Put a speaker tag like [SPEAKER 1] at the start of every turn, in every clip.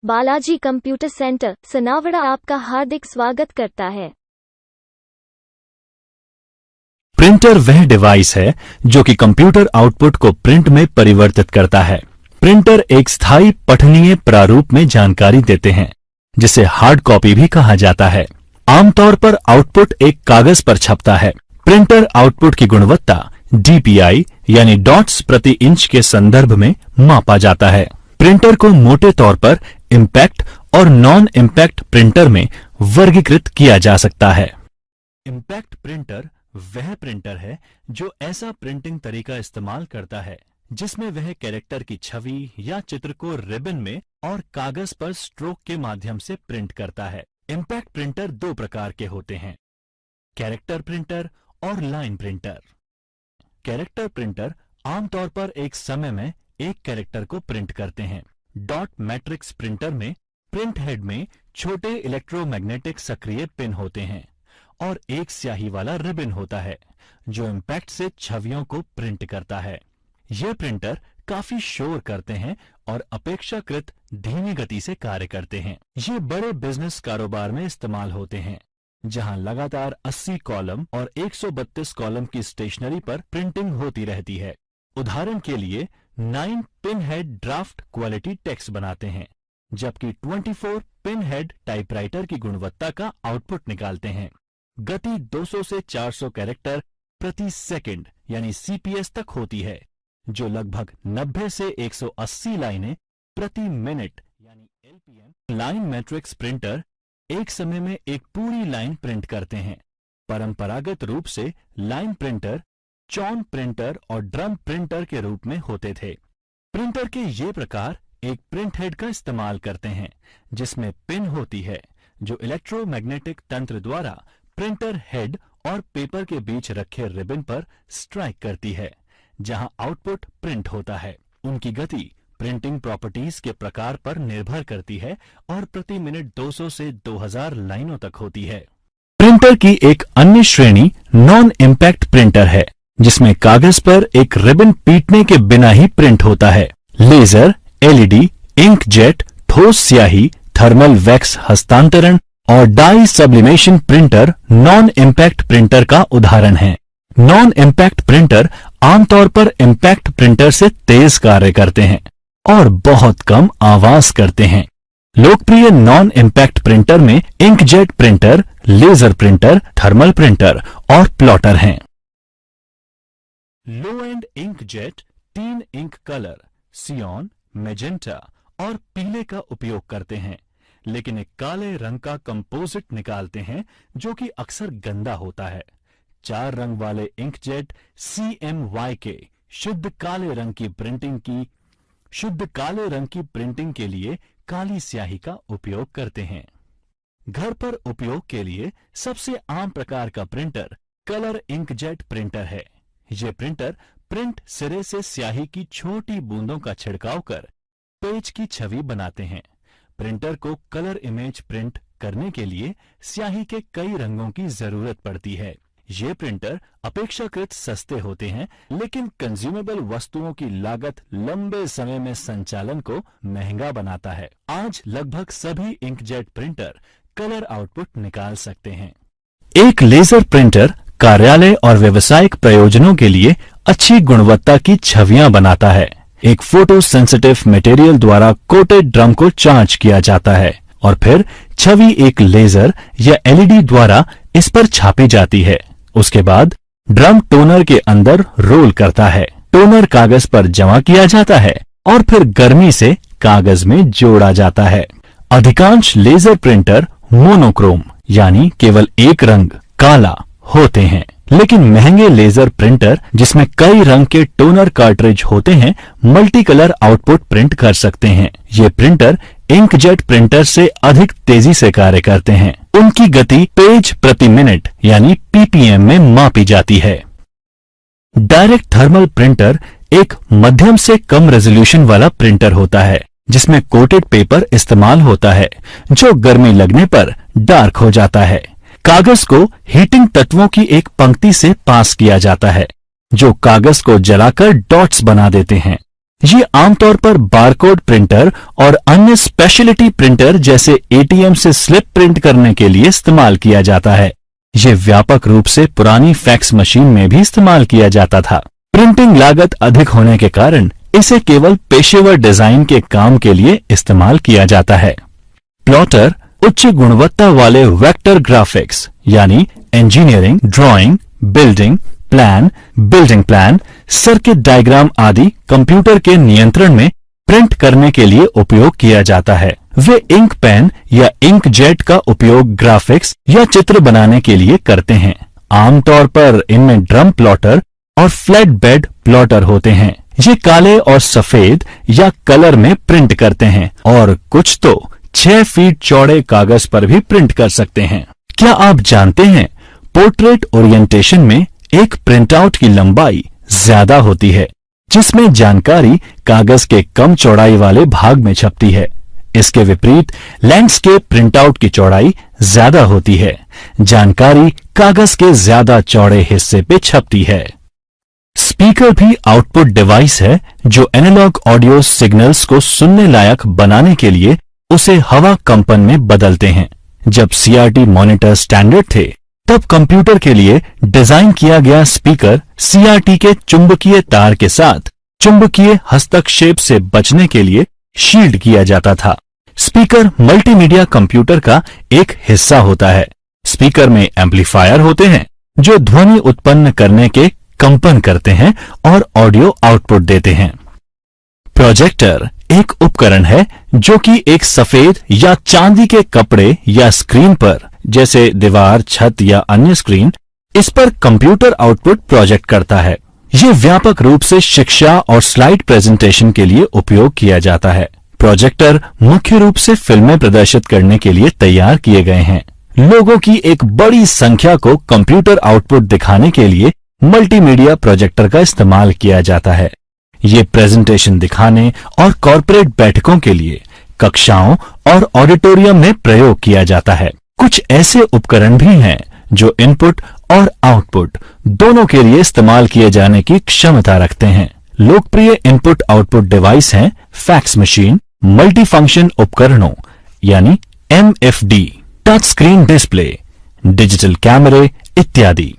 [SPEAKER 1] Balaji computer centre Sanawada आपका हार्दिक स्वागत करता है।
[SPEAKER 2] प्रिंटर वह डिवाइस है जो कि कंप्यूटर आउटपुट को प्रिंट में परिवर्तित करता है। प्रिंटर एक स्थायी पठनीय प्रारूप में जानकारी देते हैं, जिसे हार्ड कॉपी भी कहा जाता है। आमतौर पर आउटपुट एक कागज पर छपता है। प्रिंटर आउटपुट की गुणवत्ता DPI यानी डॉट्स प्रति इंच के संदर्भ में मापा जाता है। प्रिंटर को मोटे तौर पर इम्पैक्ट और नॉन इम्पैक्ट प्रिंटर में वर्गीकृत किया जा सकता है। इम्पैक्ट प्रिंटर वह प्रिंटर है जो ऐसा प्रिंटिंग तरीका इस्तेमाल करता है जिसमें वह कैरेक्टर की छवि या चित्र को रिबन में और कागज पर स्ट्रोक के माध्यम से प्रिंट करता है। इम्पैक्ट प्रिंटर दो प्रकार के होते हैं, कैरेक्टर प्रिंटर और लाइन प्रिंटर। कैरेक्टर प्रिंटर आमतौर पर एक समय में एक कैरेक्टर को प्रिंट करते हैं। डॉट मैट्रिक्स प्रिंटर में प्रिंट हेड में छोटे इलेक्ट्रोमैग्नेटिक सक्रिय पिन होते हैं और एक स्याही वाला रिबन होता है जो इम्पैक्ट से छवियों को प्रिंट करता है। ये प्रिंटर काफी शोर करते हैं और अपेक्षाकृत धीमी गति से कार्य करते हैं। ये बड़े बिजनेस कारोबार में इस्तेमाल होते हैं, जहां लगातार 80 कॉलम और 132 कॉलम की स्टेशनरी पर प्रिंटिंग होती रहती है। उदाहरण के लिए 9 pin head draft quality text बनाते हैं, जबकि 24 पिन हेड टाइपराइटर की गुणवत्ता का आउटपुट निकालते हैं। गति 200 से 400 कैरेक्टर प्रति सेकंड यानी CPS तक होती है, जो लगभग 90 से 180 लाइनें प्रति मिनट यानी LPM। लाइन मैट्रिक्स प्रिंटर एक समय में एक पूरी लाइन प्रिंट करते हैं। परंपरागत रूप से लाइन प्रिंटर चॉन प्रिंटर और ड्रम प्रिंटर के रूप में होते थे। प्रिंटर के ये प्रकार एक प्रिंट हेड का इस्तेमाल करते हैं, जिसमें पिन होती है जो इलेक्ट्रोमैग्नेटिक तंत्र द्वारा प्रिंटर हेड और पेपर के बीच रखे रिबन पर स्ट्राइक करती है, जहां आउटपुट प्रिंट होता है। उनकी गति प्रिंटिंग प्रॉपर्टीज के प्रकार पर निर्भर करती है और प्रति मिनट 200 से 2000 लाइनों तक होती है। प्रिंटर की एक अन्य श्रेणी नॉन इम्पैक्ट प्रिंटर है, जिसमें कागज पर एक रिबन पीटने के बिना ही प्रिंट होता है। लेजर, LED, इंकजेट, ठोस स्याही, थर्मल वैक्स हस्तांतरण और dye sublimation printer non impact printer का उदाहरण है। नॉन इम्पैक्ट प्रिंटर आमतौर पर इम्पैक्ट प्रिंटर से तेज कार्य करते हैं और बहुत कम आवाज करते हैं। लोकप्रिय नॉन इम्पैक्ट प्रिंटर में inkjet printer, laser printer, thermal printer और प्लॉटर हैं। Low end inkjet 3 ink colour cyan, magenta और पीले का उपयोग करते हैं, लेकिन एक काले रंग का कंपोजिट निकालते हैं जो कि अक्सर गंदा होता है। 4 रंग वाले इंकजेट CMYK शुद्ध काले रंग की प्रिंटिंग के लिए काली स्याही का उपयोग करते हैं। घर पर उपयोग के लिए सबसे आम प्रकार का प्रिंटर कलर इंकजेट प्रिंटर है। ये प्रिंटर प्रिंट सिरे से स्याही की छोटी बूंदों का छिड़काव कर पेज की छवि बनाते हैं। प्रिंटर को कलर इमेज प्रिंट करने के लिए स्याही के कई रंगों की जरूरत पड़ती है। ये प्रिंटर अपेक्षाकृत सस्ते होते हैं, लेकिन कंज्यूमेबल वस्तुओं की लागत लंबे समय में संचालन को महंगा बनाता है। आज लगभग सभी इंकजेट प्रिंटर कलर आउटपुट निकाल सकते हैं। एक लेजर प्रिंटर कार्यालय और व्यावसायिक प्रयोजनों के लिए अच्छी गुणवत्ता की छवियां बनाता है। एक फोटो सेंसिटिव मटेरियल द्वारा कोटेड ड्रम को चार्ज किया जाता है और फिर छवि एक लेजर या LED द्वारा इस पर छापी जाती है। उसके बाद ड्रम टोनर के अंदर रोल करता है। टोनर कागज पर जमा किया जाता है और फिर गर्मी से कागज में जोड़ा जाता है। अधिकांश लेजर प्रिंटर मोनोक्रोम यानी केवल एक रंग काला होते हैं, लेकिन महंगे लेजर प्रिंटर जिसमें कई रंग के टोनर कार्ट्रिज होते हैं मल्टी कलर आउटपुट प्रिंट कर सकते हैं। ये प्रिंटर इंकजेट प्रिंटर से अधिक तेजी से कार्य करते हैं। उनकी गति पेज प्रति मिनट यानी PPM में मापी जाती है। डायरेक्ट थर्मल प्रिंटर एक मध्यम से कम रेजोल्यूशन वाला प्रिंटर होता है, जिसमें कोटेड पेपर इस्तेमाल होता है जो गर्मी लगने पर डार्क हो जाता है। कागज को हीटिंग तत्वों की एक पंक्ति से पास किया जाता है जो कागज को जलाकर डॉट्स बना देते हैं। ये आमतौर पर बारकोड प्रिंटर और अन्य स्पेशलिटी प्रिंटर जैसे एटीएम से स्लिप प्रिंट करने के लिए इस्तेमाल किया जाता है। ये व्यापक रूप से पुरानी फैक्स मशीन में भी इस्तेमाल किया जाता था। प्रिंटिंग लागत अधिक होने के कारण इसे केवल पेशेवर डिजाइन के काम के लिए इस्तेमाल किया जाता है। प्लॉटर उच्च गुणवत्ता वाले वेक्टर ग्राफिक्स यानी engineering, drawing, building plan, circuit diagram आदि कंप्यूटर के नियंत्रण में प्रिंट करने के लिए उपयोग किया जाता है। वे इंक पेन या इंक जेट का उपयोग ग्राफिक्स या चित्र बनाने के लिए करते हैं। आमतौर पर इनमें ड्रम प्लॉटर और फ्लैट बेड प्लॉटर होते हैं। ये काले और सफेद या कलर में प्रिंट करते हैं और कुछ तो 6 फीट चौड़े कागज पर भी प्रिंट कर सकते हैं। क्या आप जानते हैं पोर्ट्रेट ओरिएंटेशन में एक प्रिंटआउट की लंबाई ज्यादा होती है, जिसमें जानकारी कागज के कम चौड़ाई वाले भाग में छपती है। इसके विपरीत लैंडस्केप प्रिंटआउट की चौड़ाई ज्यादा होती है, जानकारी कागज के ज्यादा चौड़े हिस्से पे छपती है। स्पीकर भी आउटपुट डिवाइस है जो एनालॉग ऑडियो सिग्नल्स को सुनने लायक बनाने के लिए उसे हवा कंपन में बदलते हैं। जब सीआरटी मॉनिटर स्टैंडर्ड थे, तब कंप्यूटर के लिए डिजाइन किया गया स्पीकर सीआरटी के चुंबकीय तार के साथ चुंबकीय हस्तक्षेप से बचने के लिए शील्ड किया जाता था। स्पीकर मल्टीमीडिया कंप्यूटर का एक हिस्सा होता है। स्पीकर में एम्पलीफायर होते हैं जो ध्वनि उत्पन्न करने के कंपन करते हैं और ऑडियो आउटपुट देते हैं। प्रोजेक्टर एक उपकरण है जो कि एक सफेद या चांदी के कपड़े या स्क्रीन पर, जैसे दीवार, छत या अन्य स्क्रीन, इस पर कंप्यूटर आउटपुट प्रोजेक्ट करता है। ये व्यापक रूप से शिक्षा और स्लाइड प्रेजेंटेशन के लिए उपयोग किया जाता है। प्रोजेक्टर मुख्य रूप से फिल्में प्रदर्शित करने के लिए तैयार किए गए हैं। लोगों की एक बड़ी संख्या को कंप्यूटर आउटपुट दिखाने के लिए मल्टीमीडिया प्रोजेक्टर का इस्तेमाल किया जाता है। ये प्रेजेंटेशन दिखाने और कॉर्पोरेट बैठकों के लिए कक्षाओं और ऑडिटोरियम में प्रयोग किया जाता है। कुछ ऐसे उपकरण भी हैं जो इनपुट और आउटपुट दोनों के लिए इस्तेमाल किए जाने की क्षमता रखते हैं। लोकप्रिय इनपुट आउटपुट डिवाइस हैं फैक्स मशीन, मल्टीफंक्शन उपकरणों यानी MFD, touch screen display, digital कैमरे इत्यादि।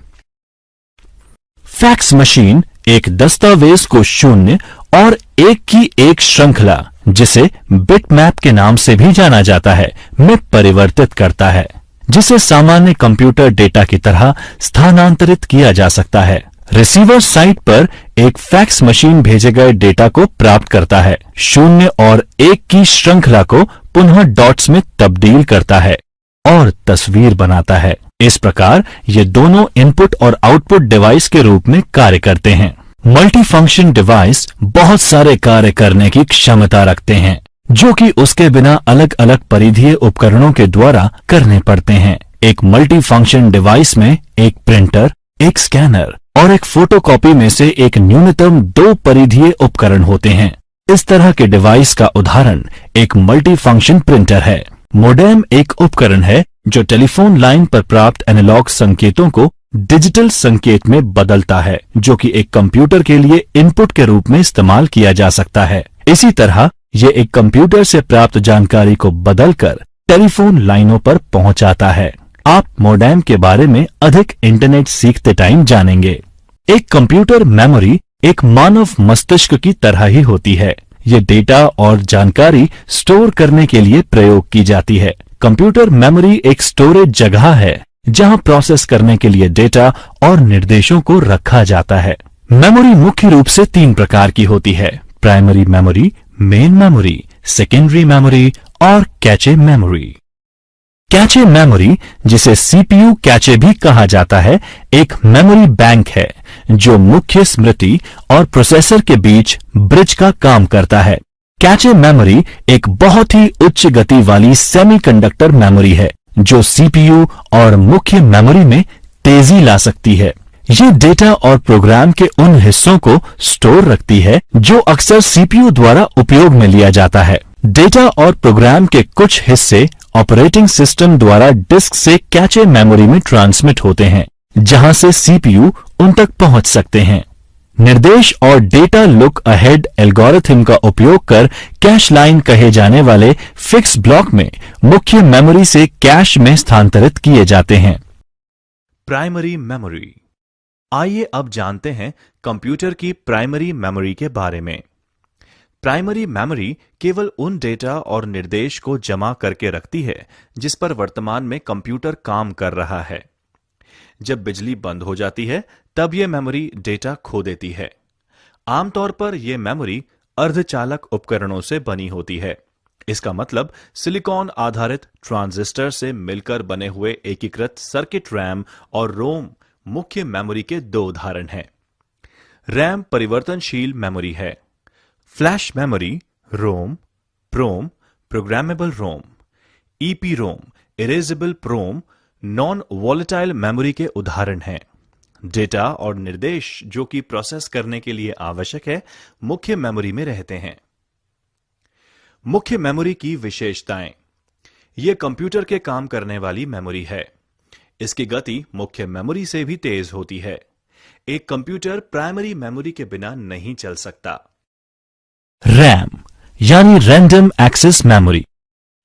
[SPEAKER 2] फैक्स मशीन एक दस्तावेज को 0 और 1 की एक श्रृंखला, जिसे बिटमैप के नाम से भी जाना जाता है, में परिवर्तित करता है, जिसे सामान्य कंप्यूटर डेटा की तरह स्थानांतरित किया जा सकता है। रिसीवर साइट पर एक फैक्स मशीन भेजे गए डेटा को प्राप्त करता है, 0 और 1 की श्रृंखला को पुनः डॉट्स में तब्दील करता है और तस्वीर बनाता है। इस प्रकार ये दोनों इनपुट और आउटपुट डिवाइस के रूप में कार्य करते हैं। मल्टीफंक्शन डिवाइस बहुत सारे कार्य करने की क्षमता रखते हैं, जो कि उसके बिना अलग अलग परिधीय उपकरणों के द्वारा करने पड़ते हैं। एक मल्टीफंक्शन डिवाइस में एक प्रिंटर, एक स्कैनर और एक फोटोकॉपी में से एक न्यूनतम 2 परिधीय उपकरण होते हैं। इस तरह के डिवाइस का उदाहरण एक मल्टीफंक्शन प्रिंटर है। मोडेम एक उपकरण है जो टेलीफोन लाइन पर प्राप्त एनालॉग संकेतों को डिजिटल संकेत में बदलता है, जो कि एक कंप्यूटर के लिए इनपुट के रूप में इस्तेमाल किया जा सकता है। इसी तरह ये एक कंप्यूटर से प्राप्त जानकारी को बदलकर टेलीफोन लाइनों पर पहुंचाता है। आप मोडेम के बारे में अधिक इंटरनेट सीखते टाइम जानेंगे। एक कंप्यूटर मेमोरी एक मानव मस्तिष्क की तरह ही होती है। ये डेटा और जानकारी स्टोर करने के लिए प्रयोग की जाती है। कंप्यूटर मेमोरी एक स्टोरेज जगह है जहां प्रोसेस करने के लिए डेटा और निर्देशों को रखा जाता है। मेमोरी मुख्य रूप से 3 प्रकार की होती है: primary memory, main memory, secondary memory और कैचे मेमोरी। कैचे मेमोरी, जिसे सीपीयू कैचे भी कहा जाता है, एक मेमोरी बैंक है जो मुख्य स्मृति और प्रोसेसर के बीच ब्रिज का काम करता है। कैचे मेमोरी एक बहुत ही उच्च गति वाली सेमीकंडक्टर मेमोरी है जो सीपीयू और मुख्य मेमोरी में तेजी ला सकती है। ये डेटा और प्रोग्राम के उन हिस्सों को स्टोर रखती है जो अक्सर सीपीयू द्वारा उपयोग में लिया जाता है। डेटा और प्रोग्राम के कुछ हिस्से ऑपरेटिंग सिस्टम द्वारा डिस्क से कैचे मेमोरी में ट्रांसमिट होते हैं, जहां से सीपीयू उन तक पहुंच सकते हैं। निर्देश और डेटा लुक अहेड एल्गोरिथम का उपयोग कर कैश लाइन कहे जाने वाले फिक्स ब्लॉक में मुख्य मेमोरी से कैश में स्थानांतरित किए जाते हैं। Primary memory. आइए अब जानते हैं कंप्यूटर की प्राइमरी मेमोरी के बारे में। प्राइमरी मेमोरी केवल उन डेटा और निर्देश को जमा करके रखती है जिस पर वर्तमान में कंप्यूटर काम कर रहा है। जब बिजली बंद हो जाती है तब यह मेमोरी डेटा खो देती है। आमतौर पर यह मेमोरी अर्धचालक उपकरणों से बनी होती है। इसका मतलब सिलिकॉन आधारित ट्रांजिस्टर से मिलकर बने हुए एकीकृत सर्किट रैम और रोम मुख्य मेमोरी के दो उदाहरण हैं। रैम परिवर्तनशील मेमोरी है। फ्लैश मेमोरी रोम, प्रोम, प्रोग्रामेबल रोम, ईपीरोम, इरेजेबल प्रोम नॉन वॉलेटाइल मेमोरी के उदाहरण हैं। डेटा और निर्देश जो कि प्रोसेस करने के लिए आवश्यक है मुख्य मेमोरी में रहते हैं। मुख्य मेमोरी की विशेषताएं। यह कंप्यूटर के काम करने वाली मेमोरी है। इसकी गति मुख्य मेमोरी से भी तेज होती है। एक कंप्यूटर प्राइमरी मेमोरी के बिना नहीं चल सकता। रैम यानी रैंडम एक्सेस मेमोरी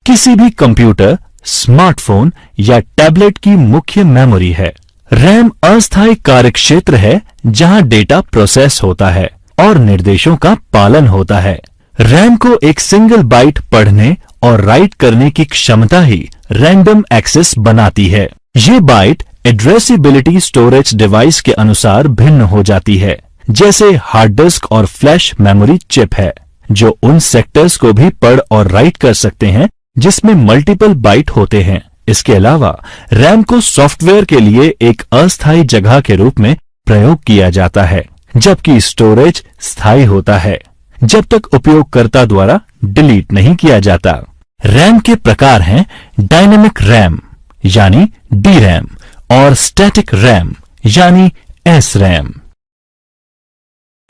[SPEAKER 2] किसी भी कंप्यूटर, स्मार्टफोन या टैबलेट की मुख्य मेमोरी है। रैम अस्थायी कार्यक्षेत्र है जहां डेटा प्रोसेस होता है और निर्देशों का पालन होता है। रैम को एक सिंगल बाइट पढ़ने और राइट करने की क्षमता ही रैंडम एक्सेस बनाती है। ये बाइट एड्रेसिबिलिटी स्टोरेज डिवाइस के अनुसार भिन्न हो जाती है। जैसे हार्ड डिस्क और फ्लैश मेमोरी चिप है जो उन सेक्टर्स को भी पढ़ और राइट कर सकते हैं जिसमें मल्टीपल बाइट होते हैं। इसके अलावा रैम को सॉफ्टवेयर के लिए एक अस्थायी जगह के रूप में प्रयोग किया जाता है, जबकि स्टोरेज स्थायी होता है जब तक उपयोगकर्ता द्वारा डिलीट नहीं किया जाता। रैम के प्रकार हैं डायनेमिक रैम यानी डी रैम और स्टैटिक रैम यानी एस रैम।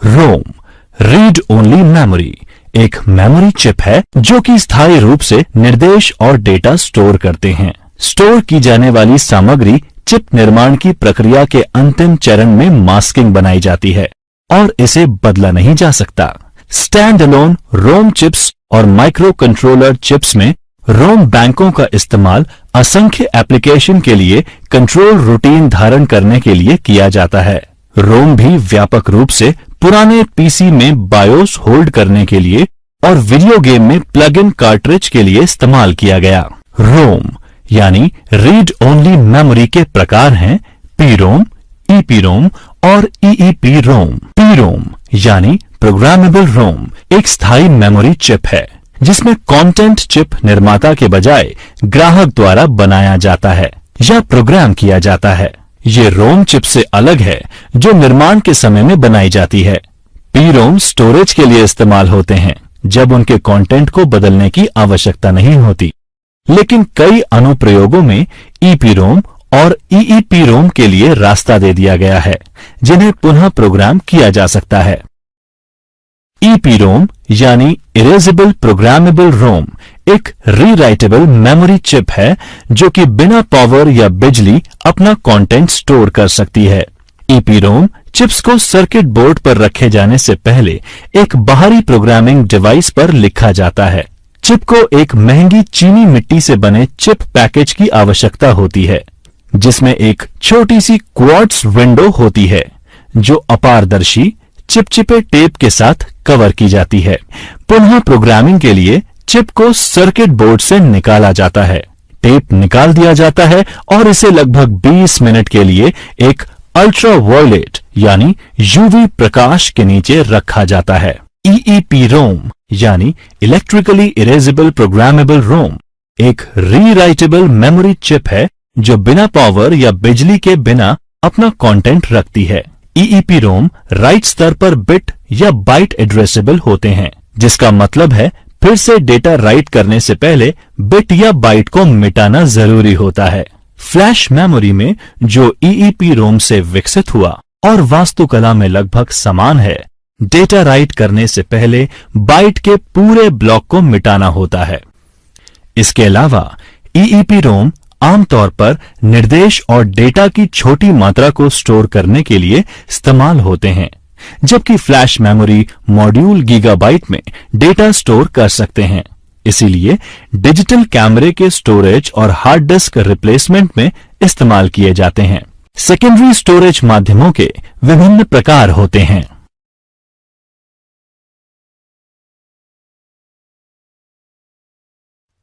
[SPEAKER 2] रोम रीड ओनली मेमोरी एक मेमोरी चिप है जो कि स्थायी रूप से निर्देश और डेटा स्टोर करते हैं। स्टोर की जाने वाली सामग्री चिप निर्माण की प्रक्रिया के अंतिम चरण में मास्किंग बनाई जाती है और इसे बदला नहीं जा सकता। स्टैंड अलोन रोम चिप्स और माइक्रो कंट्रोलर चिप्स में रोम बैंकों का इस्तेमाल असंख्य एप्लीकेशन के लिए कंट्रोल रूटीन धारण करने के लिए किया जाता है। रोम भी व्यापक रूप से पुराने पीसी में बायोस होल्ड करने के लिए और वीडियो गेम में प्लग इन कार्ट्रिज के लिए इस्तेमाल किया गया। रोम यानी रीड ओनली मेमोरी के प्रकार हैं पीरोम, ईपीरोम और ईईपी रोम। पीरोम यानी प्रोग्रामेबल रोम एक स्थायी मेमोरी चिप है जिसमें कंटेंट चिप निर्माता के बजाय ग्राहक द्वारा बनाया जाता है या प्रोग्राम किया जाता है। ये रोम चिप से अलग है जो निर्माण के समय में बनाई जाती है। पीरोम स्टोरेज के लिए इस्तेमाल होते हैं जब उनके कंटेंट को बदलने की आवश्यकता नहीं होती, लेकिन कई अनुप्रयोगों में ईपीरोम और ईईपीरोम के लिए रास्ता दे दिया गया है जिन्हें पुनः प्रोग्राम किया जा सकता है। ईपीरोम यानी इरेजेबल प्रोग्रामेबल रोम एक रीराइटेबल मेमोरी चिप है जो कि बिना पावर या बिजली अपना कंटेंट स्टोर कर सकती है। ईपीरोम चिप्स को सर्किट बोर्ड पर रखे जाने से पहले एक बाहरी प्रोग्रामिंग डिवाइस पर लिखा जाता है। चिप को एक महंगी चीनी मिट्टी से बने चिप पैकेज की आवश्यकता होती है जिसमें एक छोटी सी क्वार्ट्ज विंडो होती है जो अपारदर्शी चिपचिपे टेप के साथ कवर की जाती है। पुनः प्रोग्रामिंग के लिए चिप को सर्किट बोर्ड से निकाला जाता है, टेप निकाल दिया जाता है और इसे लगभग 20 मिनट के लिए एक अल्ट्रावायलेट यानी यूवी प्रकाश के नीचे रखा जाता है। ईईपीरोम यानी इलेक्ट्रिकली इरेजेबल प्रोग्रामेबल रोम एक रीराइटेबल मेमोरी चिप है जो बिना पावर या बिजली के बिना अपना कंटेंट रखती है। ईईपीरोम राइट स्तर पर बिट या बाइट एड्रेसेबल होते हैं, जिसका मतलब है फिर से डेटा राइट करने से पहले बिट या बाइट को मिटाना जरूरी होता है। फ्लैश मेमोरी में जो ईईपीरोम से विकसित हुआ और वास्तुकला में लगभग समान है, डेटा राइट करने से पहले बाइट के पूरे ब्लॉक को मिटाना होता है। इसके अलावा ईईपीरोम आमतौर पर निर्देश और डेटा की छोटी मात्रा को स्टोर करने के लिए इस्तेमाल होते हैं, जबकि फ्लैश मेमोरी मॉड्यूल गीगाबाइट में डेटा स्टोर कर सकते हैं। इसीलिए डिजिटल कैमरे के स्टोरेज और हार्ड डिस्क रिप्लेसमेंट में इस्तेमाल किए जाते हैं। सेकेंडरी स्टोरेज माध्यमों के विभिन्न प्रकार होते हैं।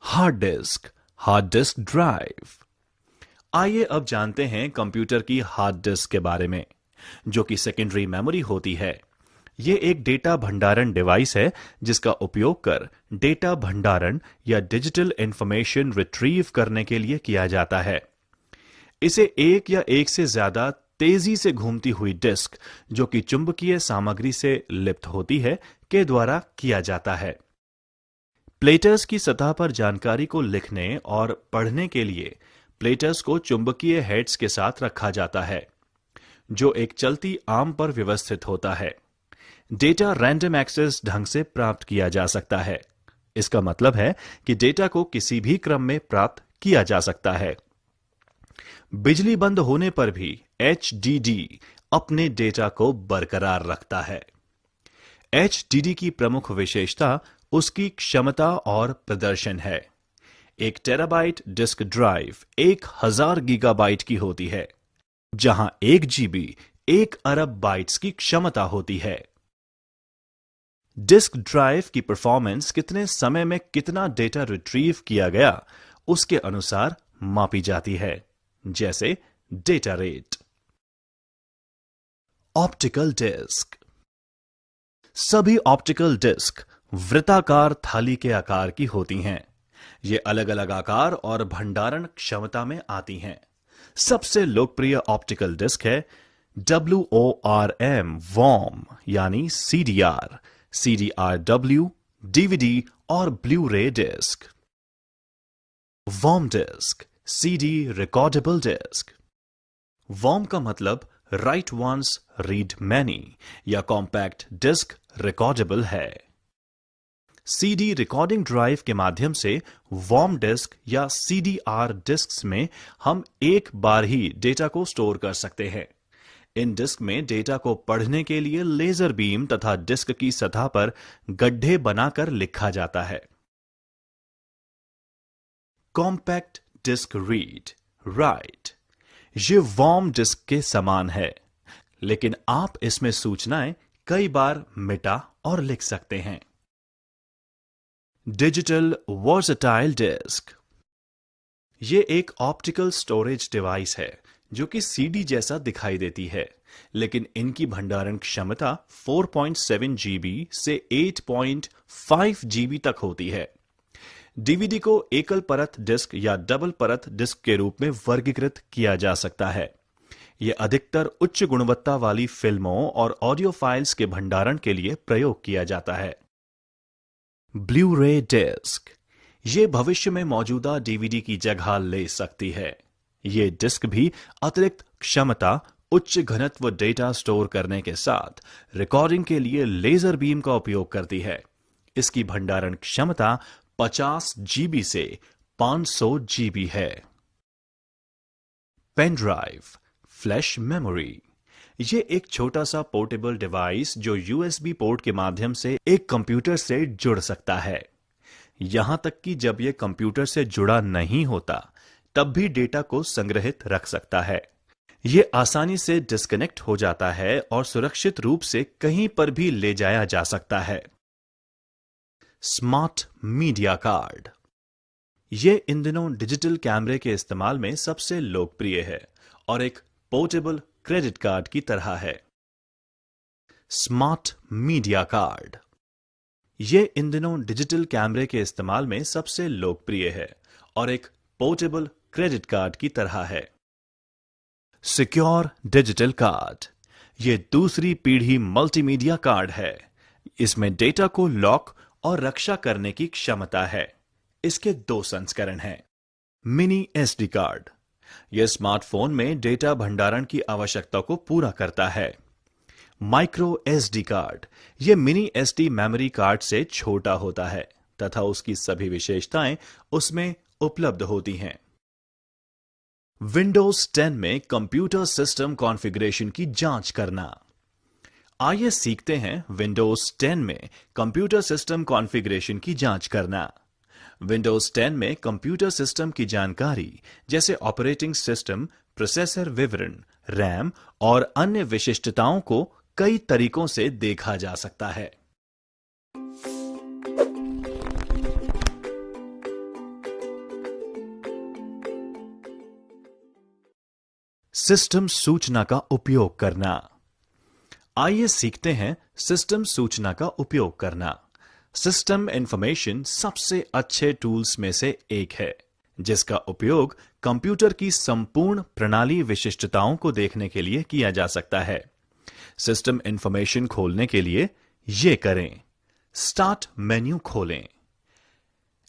[SPEAKER 2] Hard disk drive. आइए अब जानते हैं कंप्यूटर की हार्ड डिस्क के बारे में, जो कि सेकेंडरी मेमोरी होती है। यह एक डेटा भंडारण डिवाइस है जिसका उपयोग कर डेटा भंडारण या डिजिटल इंफॉर्मेशन रिट्रीव करने के लिए किया जाता है। इसे एक या एक से ज्यादा तेजी से घूमती हुई डिस्क, जो कि चुंबकीय सामग्री से लिप्त होती है, के द्वारा किया जाता है। प्लेटर्स की सतह पर जानकारी को लिखने और पढ़ने के लिए प्लेटर्स को चुंबकीय हेड्स के साथ रखा जाता है, जो एक चलती आर्म पर व्यवस्थित होता है। डेटा रैंडम एक्सेस ढंग से प्राप्त किया जा सकता है। इसका मतलब है कि डेटा को किसी भी क्रम में प्राप्त किया जा सकता है। बिजली बंद होने पर भी HDD अपने डेटा को बरकरार रखता है। HDD की प्रमुख विशेषता उसकी क्षमता और प्रदर्शन है। 1 टेराबाइट डिस्क ड्राइव 1000 गीगाबाइट की होती है, जहां 1 GB 1 अरब बाइट्स की क्षमता होती है। डिस्क ड्राइव की परफॉर्मेंस कितने समय में कितना डेटा रिट्रीव किया गया उसके अनुसार मापी जाती है, जैसे डेटा रेट। Optical disc. सभी ऑप्टिकल डिस्क वृत्ताकार थाली के आकार की होती हैं। ये अलग अलग आकार और भंडारण क्षमता में आती हैं। सबसे लोकप्रिय ऑप्टिकल डिस्क है WORM वॉर्म यानी CDR, CDRW, DVD और blu ray disc. WORM disc, CD recordable disc. WORM का मतलब राइट वंस रीड मैनी या कॉम्पैक्ट डिस्क रिकॉर्डेबल है। CD रिकॉर्डिंग ड्राइव के माध्यम से वॉर्म डिस्क या CDR डिस्क्स में हम एक बार ही डेटा को स्टोर कर सकते हैं। इन डिस्क में डेटा को पढ़ने के लिए लेजर बीम तथा डिस्क की सतह पर गड्ढे बनाकर लिखा जाता है। Compact disc read write. ये वॉर्म डिस्क के समान है, लेकिन आप इसमें सूचनाएं कई बार मिटा और लिख सकते हैं। Digital versatile disc. यह एक ऑप्टिकल स्टोरेज डिवाइस है जो कि CD जैसा दिखाई देती है, लेकिन इनकी भंडारण क्षमता 4.7 GB से 8.5 GB तक होती है। DVD को एकल परत डिस्क या डबल परत डिस्क के रूप में वर्गीकृत किया जा सकता है। यह अधिकतर उच्च गुणवत्ता वाली फिल्मों और ऑडियो फाइल्स के भंडारण के लिए प्रयोग किया जाता है। Blue ray disc. यह भविष्य में मौजूदा DVD की जगह ले सकती है। यह डिस्क भी अतिरिक्त क्षमता, उच्च घनत्व डेटा स्टोर करने के साथ रिकॉर्डिंग के लिए लेजर बीम का उपयोग करती है। इसकी भंडारण क्षमता 50 GB से 500 GB है। Pen drive, flash memory. यह एक छोटा सा पोर्टेबल डिवाइस जो USB पोर्ट के माध्यम से एक कंप्यूटर से जुड़ सकता है। यहां तक कि जब यह कंप्यूटर से जुड़ा नहीं होता, तब भी डेटा को संग्रहित रख सकता है। यह आसानी से डिस्कनेक्ट हो जाता है और सुरक्षित रूप से कहीं पर भी ले जाया जा सकता है। Smart media card. यह इन दिनों डिजिटल कैमरे के इस्तेमाल में सबसे लोकप्रिय है और एक पोर्टेबल क्रेडिट कार्ड की तरह है। Smart media card. यह इन दिनों डिजिटल कैमरे के इस्तेमाल में सबसे लोकप्रिय है और एक पोर्टेबल क्रेडिट कार्ड की तरह है। Secure digital card. यह दूसरी पीढ़ी मल्टीमीडिया कार्ड है। इसमें डेटा को लॉक और रक्षा करने की क्षमता है। इसके 2 संस्करण हैं। Mini SD card. यह स्मार्टफोन में डेटा भंडारण की आवश्यकता को पूरा करता है। Micro SD card. यह मिनी SD मेमोरी कार्ड से छोटा होता है तथा उसकी सभी विशेषताएं उसमें उपलब्ध होती हैं। विंडोज 10 में कंप्यूटर सिस्टम कॉन्फ़िगरेशन की जांच करना। आइए सीखते हैं विंडोज 10 में कंप्यूटर सिस्टम कॉन्फ़िगरेशन की जांच करना। विंडोज 10 में कंप्यूटर सिस्टम की जानकारी जैसे ऑपरेटिंग सिस्टम, प्रोसेसर विवरण, रैम और अन्य विशिष्टताओं को कई तरीकों से देखा जा सकता है। सिस्टम सूचना का उपयोग करना। आइए सीखते हैं सिस्टम सूचना का उपयोग करना। सिस्टम इंफॉर्मेशन सबसे अच्छे टूल्स में से एक है, जिसका उपयोग कंप्यूटर की संपूर्ण प्रणाली विशिष्टताओं को देखने के लिए किया जा सकता है। सिस्टम इंफॉर्मेशन खोलने के लिए ये करें। स्टार्ट मेन्यू खोलें,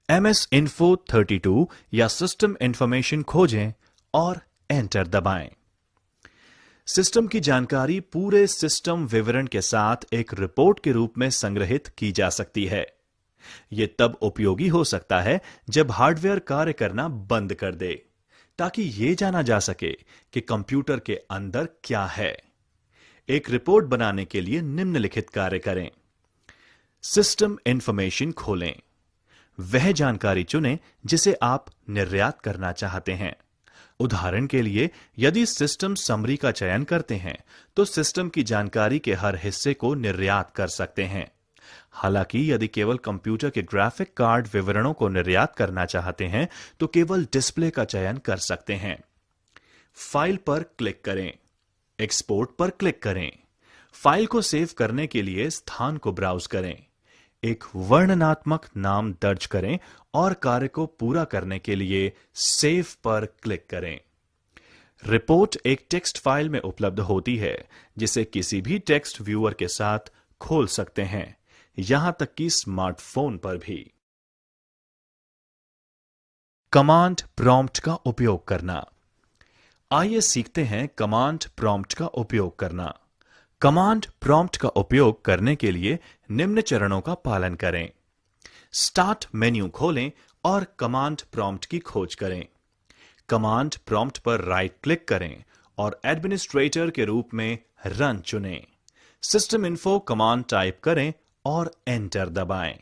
[SPEAKER 2] MS Info 32 या सिस्टम इंफॉर्मेशन खोजें और एंटर दबाएं। सिस्टम की जानकारी पूरे सिस्टम विवरण के साथ एक रिपोर्ट के रूप में संग्रहित की जा सकती है। यह तब उपयोगी हो सकता है जब हार्डवेयर कार्य करना बंद कर दे, ताकि यह जाना जा सके कि कंप्यूटर के अंदर क्या है। एक रिपोर्ट बनाने के लिए निम्नलिखित कार्य करें। सिस्टम इंफॉर्मेशन खोलें, वह जानकारी चुनें जिसे आप निर्यात करना चाहते हैं। उदाहरण के लिए, यदि सिस्टम समरी का चयन करते हैं तो सिस्टम की जानकारी के हर हिस्से को निर्यात कर सकते हैं। हालांकि यदि केवल कंप्यूटर के ग्राफिक कार्ड विवरणों को निर्यात करना चाहते हैं तो केवल डिस्प्ले का चयन कर सकते हैं। फाइल पर क्लिक करें, एक्सपोर्ट पर क्लिक करें। फाइल को सेव करने के लिए स्थान को ब्राउज करें, एक वर्णनात्मक नाम दर्ज करें और कार्य को पूरा करने के लिए सेव पर क्लिक करें। रिपोर्ट एक टेक्स्ट फाइल में उपलब्ध होती है, जिसे किसी भी टेक्स्ट व्यूअर के साथ खोल सकते हैं, यहां तक कि स्मार्टफोन पर भी। कमांड प्रॉम्प्ट का उपयोग करना। आइए सीखते हैं कमांड प्रॉम्प्ट का उपयोग करना। कमांड प्रॉम्प्ट का उपयोग करने के लिए निम्न चरणों का पालन करें। स्टार्ट मेन्यू खोलें और कमांड प्रॉम्प्ट की खोज करें। कमांड प्रॉम्प्ट पर राइट क्लिक करें और एडमिनिस्ट्रेटर के रूप में रन चुनें। सिस्टम इन्फो कमांड टाइप करें और एंटर दबाएं।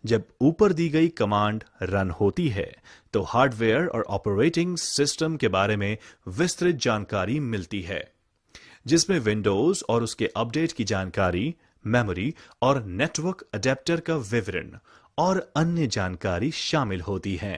[SPEAKER 2] जब ऊपर दी गई कमांड रन होती है तो हार्डवेयर और ऑपरेटिंग सिस्टम के बारे में विस्तृत जानकारी मिलती है, जिसमें विंडोज और उसके अपडेट की जानकारी, मेमोरी और नेटवर्क अडेप्टर का विवरण और अन्य जानकारी शामिल होती है।